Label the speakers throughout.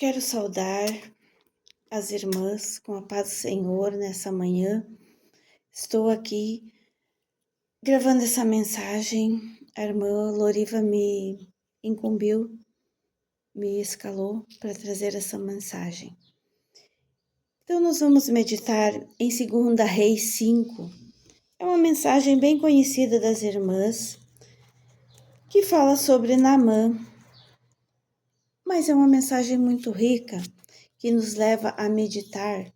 Speaker 1: Quero saudar as irmãs com a paz do Senhor nessa manhã. Estou aqui gravando essa mensagem. A irmã Loriva me incumbiu, me escalou para trazer essa mensagem. Então nós vamos meditar em 2 Reis 5. É uma mensagem bem conhecida das irmãs que fala sobre Naamã, mas é uma mensagem muito rica que nos leva a meditar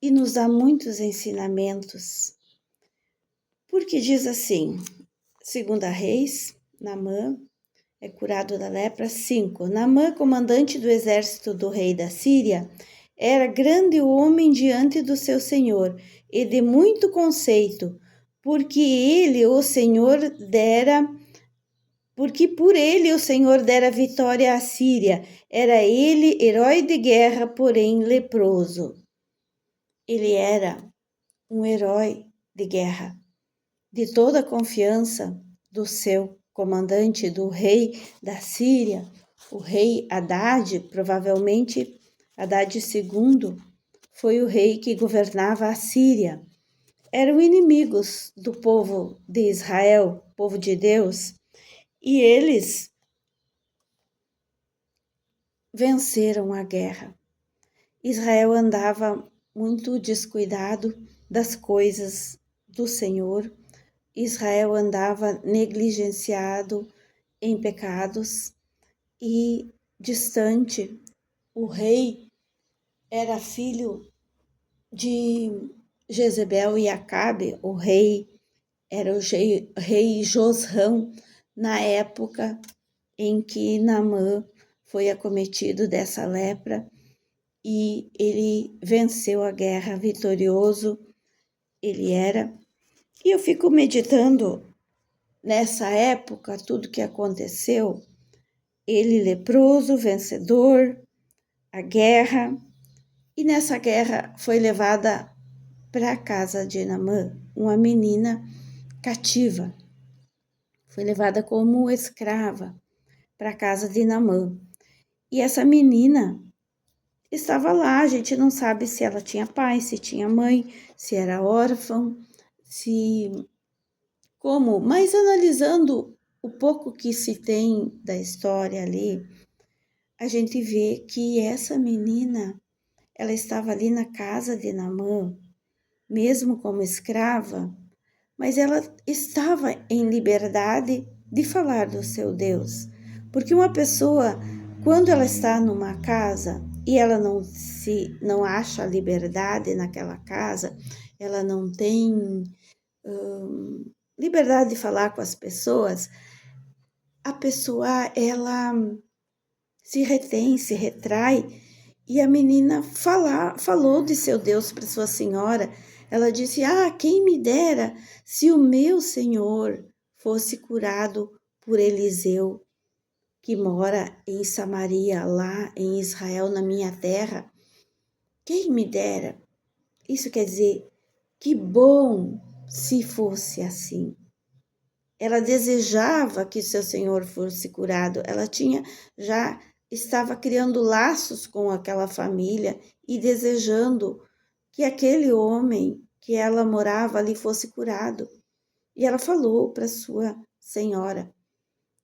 Speaker 1: e nos dá muitos ensinamentos. Porque diz assim, 2 Reis, Naamã é curado da lepra. 5. Naamã, comandante do exército do rei da Síria, era grande homem diante do seu senhor e de muito conceito, porque por ele o Senhor dera vitória à Síria. Era ele herói de guerra, porém leproso. Ele era um herói de guerra, de toda a confiança do seu comandante, do rei da Síria, o rei Haddad. Provavelmente Haddad II foi o rei que governava a Síria. Eram inimigos do povo de Israel, povo de Deus, e eles venceram a guerra. Israel andava muito descuidado das coisas do Senhor. Israel andava negligenciado em pecados e distante. O rei era filho de Jezebel e Acabe. O rei era o rei Josrão, na época em que Naamã foi acometido dessa lepra e ele venceu a guerra vitorioso. Ele era. E eu fico meditando nessa época, tudo que aconteceu, ele leproso, vencedor, a guerra, e nessa guerra foi levada para a casa de Naamã uma menina cativa, foi levada como escrava para a casa de Naamã, e essa menina estava lá. A gente não sabe se ela tinha pai, se tinha mãe, se era órfã, mas analisando o pouco que se tem da história ali, a gente vê que essa menina, ela estava ali na casa de Naamã, mesmo como escrava, mas ela estava em liberdade de falar do seu Deus. Porque uma pessoa, quando ela está numa casa e ela não acha liberdade naquela casa, ela não tem liberdade de falar com as pessoas, a pessoa ela se retém, se retrai. E a menina falou de seu Deus para sua senhora. Ela disse: quem me dera se o meu senhor fosse curado por Eliseu, que mora em Samaria, lá em Israel, na minha terra. Quem me dera. Isso quer dizer, que bom se fosse assim. Ela desejava que seu senhor fosse curado. Ela já estava criando laços com aquela família e desejando que aquele homem que ela morava ali fosse curado. E ela falou para sua senhora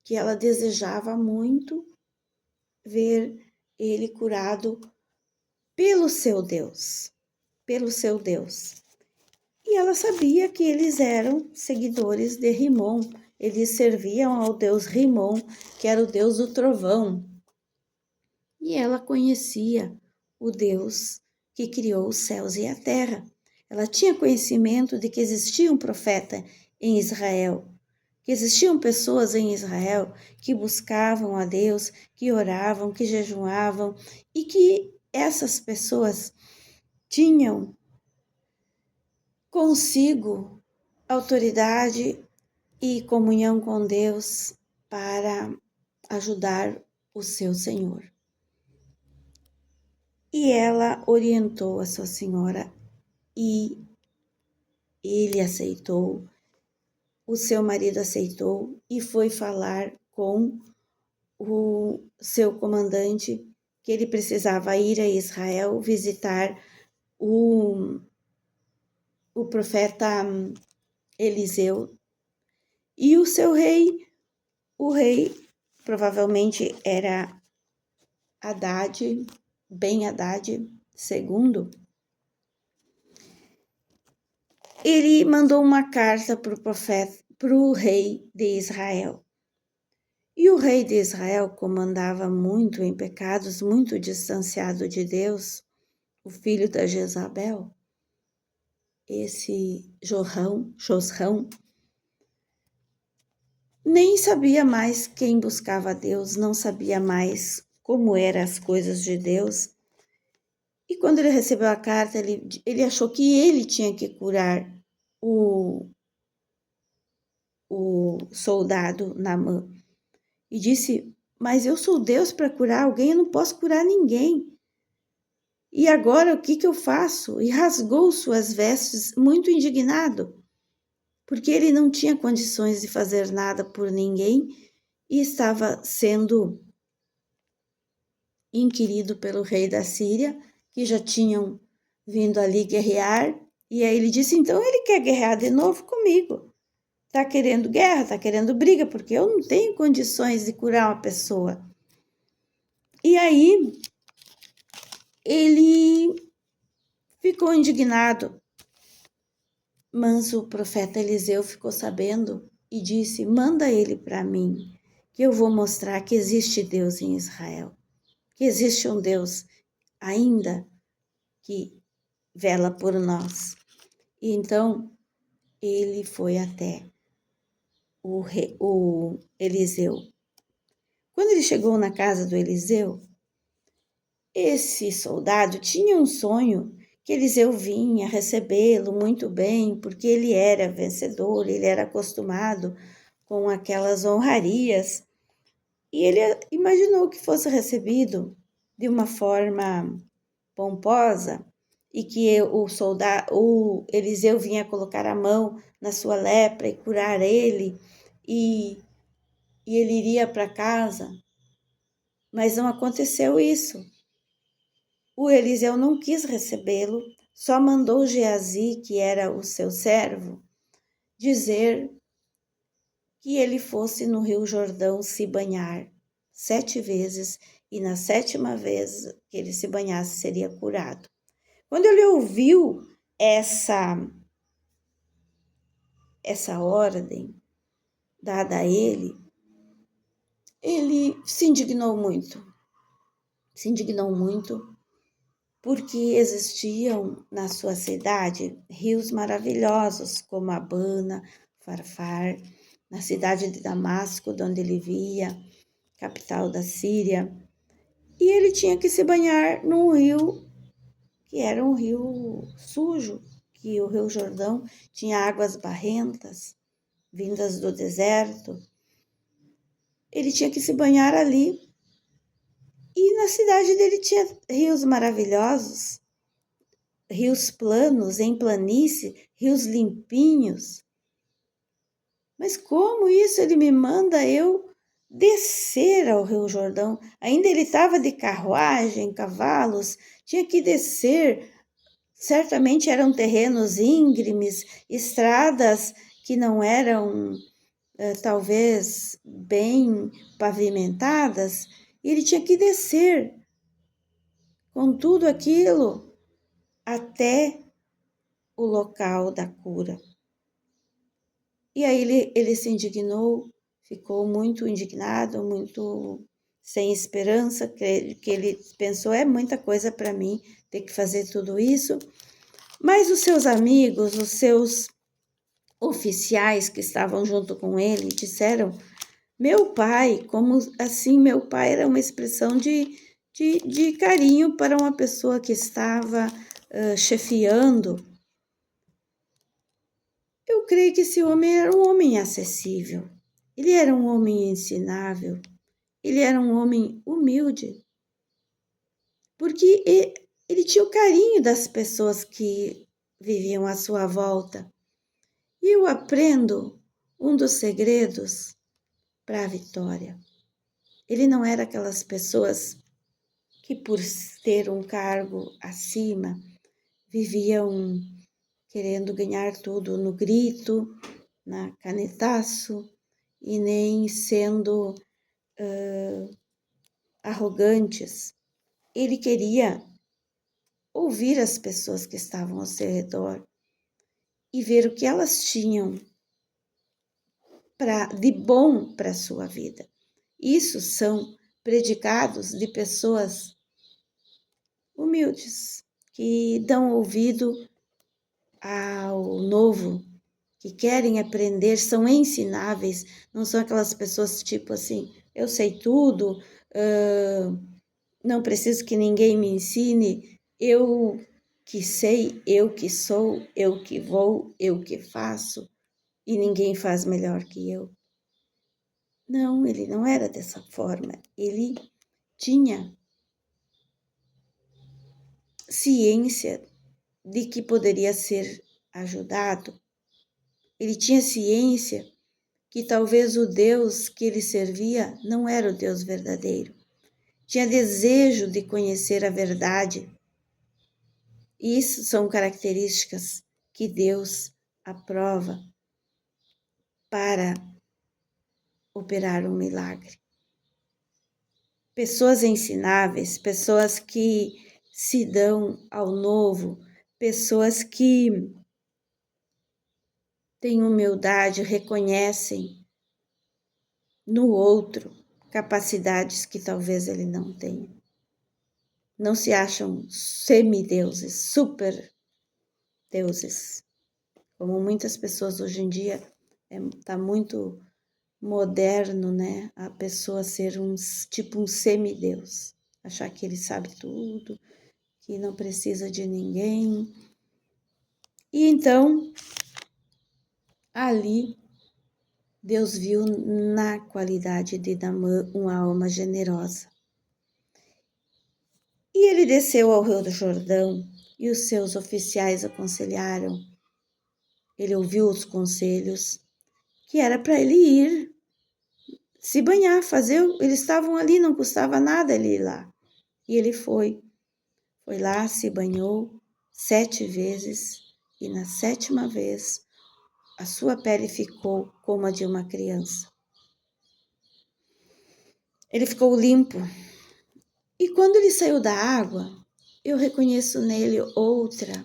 Speaker 1: que ela desejava muito ver ele curado pelo seu Deus, pelo seu Deus. E ela sabia que eles eram seguidores de Rimon. Eles serviam ao deus Rimon, que era o deus do trovão. E ela conhecia o Deus que criou os céus e a terra. Ela tinha conhecimento de que existia um profeta em Israel, que existiam pessoas em Israel que buscavam a Deus, que oravam, que jejuavam, e que essas pessoas tinham consigo autoridade e comunhão com Deus para ajudar o seu Senhor. E ela orientou a sua senhora e ele aceitou, o seu marido aceitou e foi falar com o seu comandante que ele precisava ir a Israel visitar o profeta Eliseu e o seu rei. O rei provavelmente era Haddad, Ben Haddad II. Ele mandou uma carta para o rei de Israel. E o rei de Israel comandava muito em pecados, muito distanciado de Deus, o filho da Jezabel, esse Josrão, nem sabia mais quem buscava a Deus, não sabia mais como eram as coisas de Deus. E quando ele recebeu a carta, ele achou que ele tinha que curar o soldado Naamã. E disse, mas eu sou Deus para curar alguém, eu não posso curar ninguém. E agora o que eu faço? E rasgou suas vestes, muito indignado, porque ele não tinha condições de fazer nada por ninguém e estava sendo inquirido pelo rei da Síria, que já tinham vindo ali guerrear. E aí ele disse, então ele quer guerrear de novo comigo. Tá querendo guerra, tá querendo briga, porque eu não tenho condições de curar uma pessoa. E aí ele ficou indignado, mas o profeta Eliseu ficou sabendo e disse, manda ele para mim, que eu vou mostrar que existe Deus em Israel, que existe um Deus ainda que vela por nós. E então ele foi até o Eliseu. Quando ele chegou na casa do Eliseu, esse soldado tinha um sonho que Eliseu vinha recebê-lo muito bem, porque ele era vencedor, ele era acostumado com aquelas honrarias, e ele imaginou que fosse recebido de uma forma pomposa e que o Eliseu vinha colocar a mão na sua lepra e curar ele, e ele iria para casa. Mas não aconteceu isso. O Eliseu não quis recebê-lo, só mandou Geazi, que era o seu servo, dizer que ele fosse no Rio Jordão se banhar 7 vezes e na 7ª vez que ele se banhasse seria curado. Quando ele ouviu essa ordem dada a ele se indignou muito, porque existiam na sua cidade rios maravilhosos, como Abana, Farfar, na cidade de Damasco, de onde ele via, capital da Síria, e ele tinha que se banhar num rio que era um rio sujo, que o Rio Jordão tinha águas barrentas, vindas do deserto. Ele tinha que se banhar ali. E na cidade dele tinha rios maravilhosos, rios planos, em planície, rios limpinhos. Mas como isso ele me manda eu descer ao Rio Jordão? Ainda ele estava de carruagem, cavalos, tinha que descer. Certamente eram terrenos íngremes, estradas que não eram talvez bem pavimentadas, e ele tinha que descer com tudo aquilo até o local da cura. E aí ele se indignou, ficou muito indignado, muito sem esperança, que ele pensou, é muita coisa para mim ter que fazer tudo isso. Mas os seus amigos, os seus oficiais que estavam junto com ele, disseram, meu pai, como assim, meu pai era uma expressão de carinho para uma pessoa que estava chefiando. Eu creio que esse homem era um homem acessível, ele era um homem ensinável, ele era um homem humilde, porque ele tinha o carinho das pessoas que viviam à sua volta. E eu aprendo um dos segredos para a vitória. Ele não era aquelas pessoas que por ter um cargo acima, viviam querendo ganhar tudo no grito, na canetaço, e nem sendo arrogantes. Ele queria ouvir as pessoas que estavam ao seu redor e ver o que elas tinham de bom para a sua vida. Isso são predicados de pessoas humildes, que dão ouvido ao novo, que querem aprender, são ensináveis, não são aquelas pessoas tipo assim, eu sei tudo, não preciso que ninguém me ensine, eu que sei, eu que sou, eu que vou, eu que faço, e ninguém faz melhor que eu. Não, ele não era dessa forma, ele tinha ciência de que poderia ser ajudado, ele tinha ciência que talvez o Deus que ele servia não era o Deus verdadeiro. Tinha desejo de conhecer a verdade. Isso são características que Deus aprova para operar um milagre. Pessoas ensináveis, pessoas que se dão ao novo, pessoas que têm humildade, reconhecem no outro capacidades que talvez ele não tenha. Não se acham semideuses, super deuses, como muitas pessoas hoje em dia. Tá muito moderno, né? A pessoa ser tipo um semideus, achar que ele sabe tudo, que não precisa de ninguém. E então, ali, Deus viu na qualidade de Naamã uma alma generosa. E ele desceu ao Rio do Jordão e os seus oficiais aconselharam. Ele ouviu os conselhos que era para ele ir se banhar, eles estavam ali, não custava nada ele ir lá. E ele foi lá, se banhou 7 vezes e na 7ª vez a sua pele ficou como a de uma criança. Ele ficou limpo. E quando ele saiu da água, eu reconheço nele outra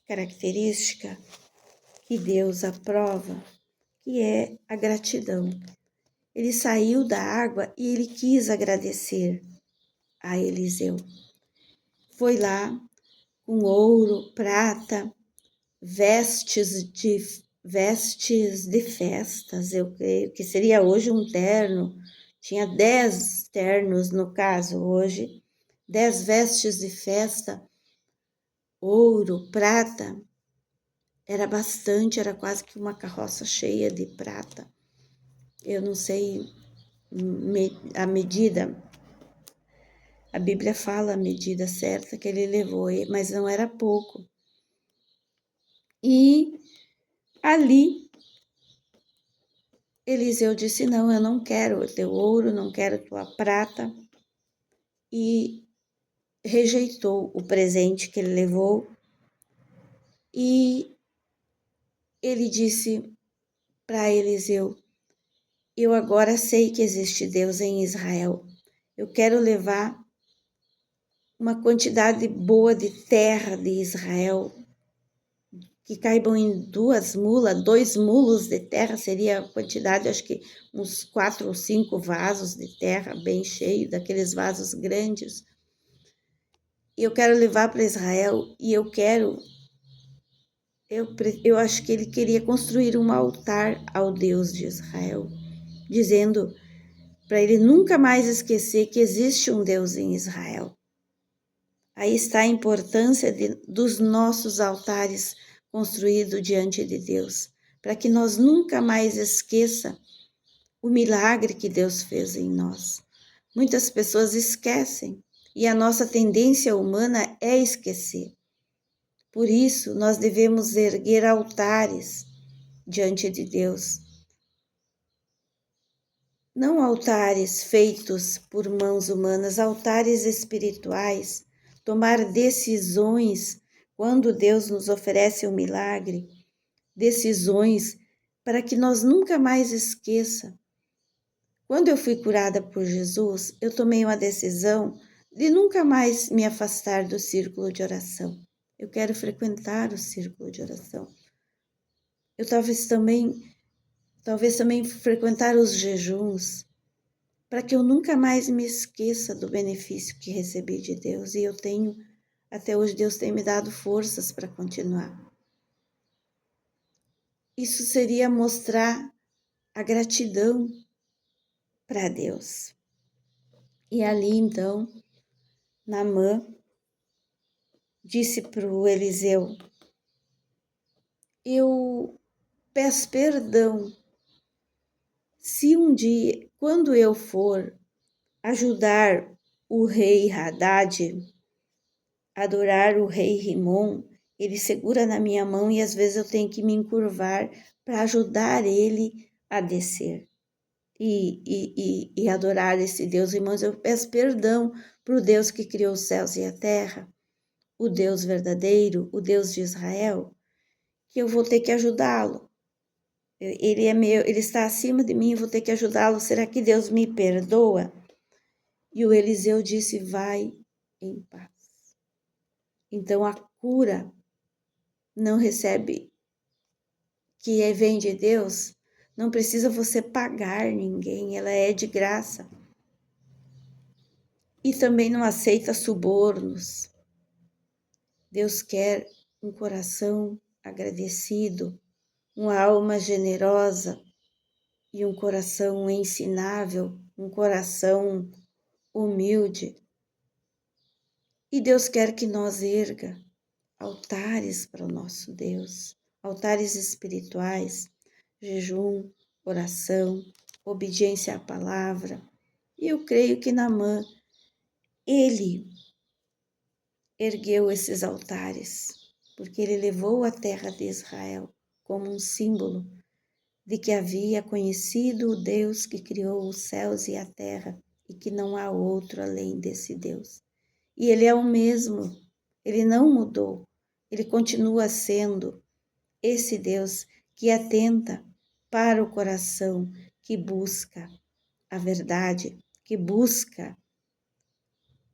Speaker 1: característica que Deus aprova, que é a gratidão. Ele saiu da água e ele quis agradecer a Eliseu. Foi lá com ouro, prata, vestes de festas, eu creio que seria hoje um terno. Tinha 10 ternos no caso hoje, 10 vestes de festa, ouro, prata. Era bastante, era quase que uma carroça cheia de prata. Eu não sei a medida, a Bíblia fala a medida certa que ele levou, mas não era pouco. E ali, Eliseu disse, não, eu não quero o teu ouro, não quero tua prata. E rejeitou o presente que ele levou. E ele disse para Eliseu, eu agora sei que existe Deus em Israel. Eu quero levar uma quantidade boa de terra de Israel, que caibam em 2 mulos de terra, seria a quantidade, acho que uns 4 ou 5 vasos de terra, bem cheio, daqueles vasos grandes. E eu quero levar para Israel, e eu acho que ele queria construir um altar ao Deus de Israel, dizendo para ele nunca mais esquecer que existe um Deus em Israel. Aí está a importância dos nossos altares construídos diante de Deus, para que nós nunca mais esqueça o milagre que Deus fez em nós. Muitas pessoas esquecem e a nossa tendência humana é esquecer. Por isso, nós devemos erguer altares diante de Deus. não altares feitos por mãos humanas, altares espirituais, tomar decisões quando Deus nos oferece um milagre, decisões para que nós nunca mais esqueça. Quando eu fui curada por Jesus, eu tomei uma decisão de nunca mais me afastar do círculo de oração. Eu quero frequentar o círculo de oração. Eu talvez também frequentar os jejuns, para que eu nunca mais me esqueça do benefício que recebi de Deus. E até hoje Deus tem me dado forças para continuar. Isso seria mostrar a gratidão para Deus. E ali então, Naamã disse para o Eliseu: eu peço perdão se um dia, quando eu for ajudar o rei Hadad, adorar o rei Rimom, ele segura na minha mão e às vezes eu tenho que me encurvar para ajudar ele a descer e adorar esse Deus. Irmãos, eu peço perdão para o Deus que criou os céus e a terra, o Deus verdadeiro, o Deus de Israel, que eu vou ter que ajudá-lo. Ele é meu, ele está acima de mim, eu vou ter que ajudá-lo. Será que Deus me perdoa? E o Eliseu disse: vai em paz. Então a cura não recebe, que vem de Deus, não precisa você pagar ninguém, ela é de graça. E também não aceita subornos. Deus quer um coração agradecido, uma alma generosa e um coração ensinável, um coração humilde. E Deus quer que nós erga altares para o nosso Deus, altares espirituais, jejum, oração, obediência à palavra. E eu creio que Naamã, ele ergueu esses altares, porque ele levou a terra de Israel como um símbolo de que havia conhecido o Deus que criou os céus e a terra e que não há outro além desse Deus. E ele é o mesmo, ele não mudou, ele continua sendo esse Deus que atenta para o coração, que busca a verdade, que busca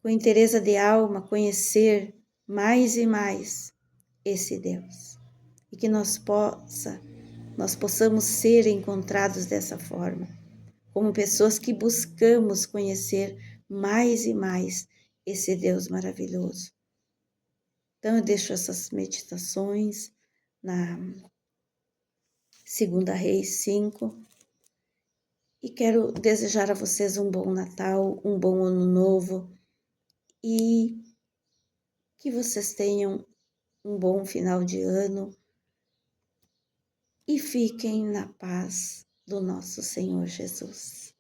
Speaker 1: com interesse de alma conhecer mais e mais esse Deus. E que nós possamos ser encontrados dessa forma, como pessoas que buscamos conhecer mais e mais esse Deus maravilhoso. Então eu deixo essas meditações na 2 Reis 5 e quero desejar a vocês um bom Natal, um bom Ano Novo e que vocês tenham um bom final de ano e fiquem na paz do nosso Senhor Jesus.